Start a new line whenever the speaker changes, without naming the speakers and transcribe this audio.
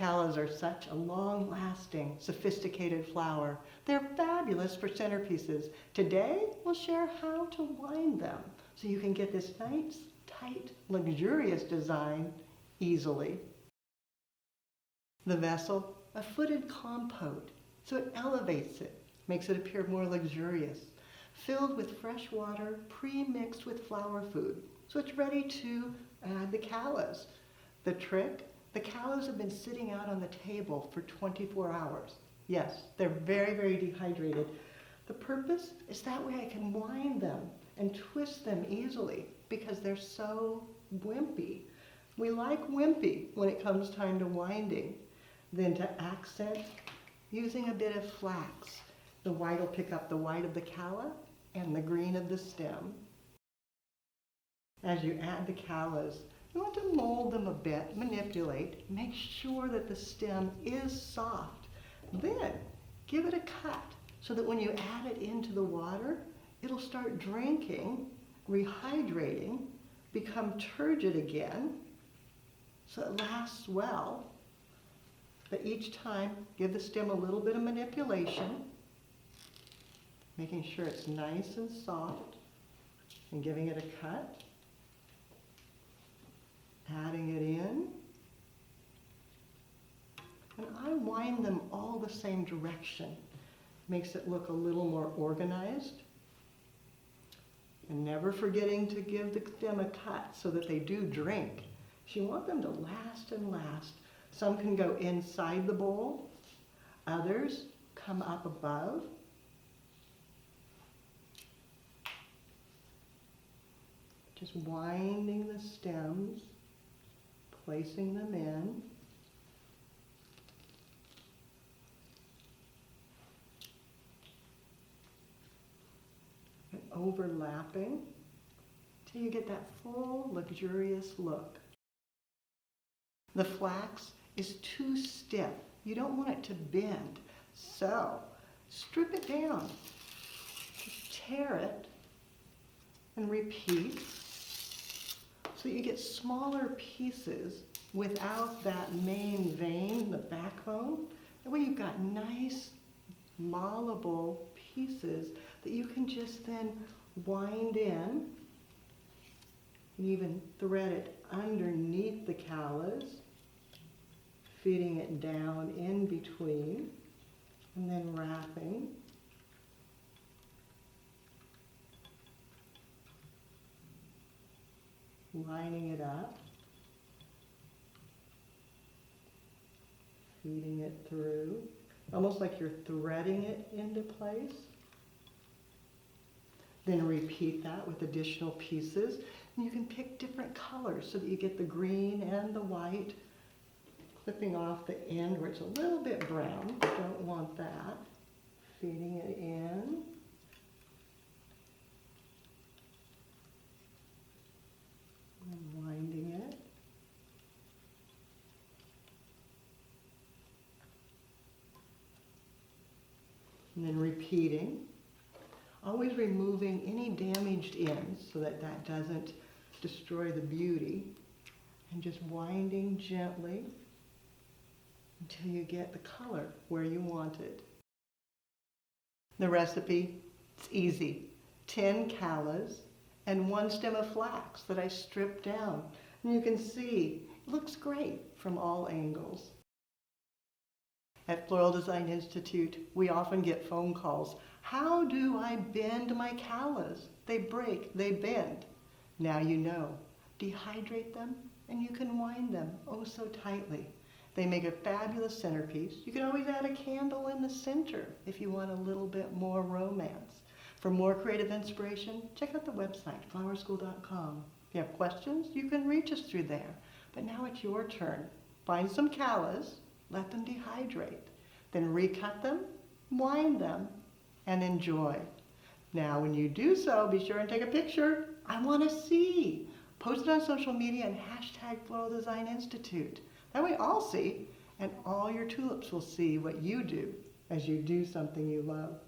Callas are such a long-lasting, sophisticated flower. They're fabulous for centerpieces. Today, we'll share how to wind them so you can get this nice, tight, luxurious design easily. The vessel, a footed compote, so it elevates it, makes it appear more luxurious. Filled with fresh water, pre-mixed with flower food, so it's ready to add the callas. The trick, the callas have been sitting out on the table for 24 hours. Yes, they're very, very dehydrated. The purpose is that way I can wind them and twist them easily because they're so wimpy. We like wimpy when it comes time to winding. Then to accent, using a bit of flax. The white will pick up the white of the calla and the green of the stem. As you add the callas, you want to mold them a bit, manipulate, make sure that the stem is soft. Then give it a cut so that when you add it into the water, it'll start drinking, rehydrating, become turgid again, so it lasts well. But each time, give the stem a little bit of manipulation, making sure it's nice and soft, and giving it a cut, adding it in. And I wind them all the same direction. Makes it look a little more organized. And never forgetting to give the stem a cut so that they do drink. So you want them to last and last. Some can go inside the bowl, others come up above. Just winding the stems, placing them in. And overlapping till you get that full, luxurious look. The flax is too stiff. You don't want it to bend. So strip it down. Just tear it and repeat so you get smaller pieces without that main vein, the backbone. That way you've got nice, malleable pieces that you can just then wind in and even thread it underneath the callas, feeding it down in between, and then wrapping. Lining it up, feeding it through, almost like you're threading it into place. Then repeat that with additional pieces. And you can pick different colors so that you get the green and the white, clipping off the end where it's a little bit brown. Don't want that. Feeding it in. And winding it. And then repeating. Always removing any damaged ends so that that doesn't destroy the beauty. And just winding gently until you get the color where you want it. The recipe, it's easy. 10 callas and 1 stem of flax that I stripped down. And you can see, it looks great from all angles. At Floral Design Institute, we often get phone calls. How do I bend my callas? They break, they bend. Now you know. Dehydrate them and you can wind them oh so tightly. They make a fabulous centerpiece. You can always add a candle in the center if you want a little bit more romance. For more creative inspiration, check out the website, flowerschool.com. If you have questions, you can reach us through there. But now it's your turn. Find some callas, let them dehydrate, then recut them, wind them, and enjoy. Now, when you do so, be sure and take a picture. I want to see. Post it on social media and hashtag Floral Design Institute. That way I'll see, and all your tulips will see what you do as you do something you love.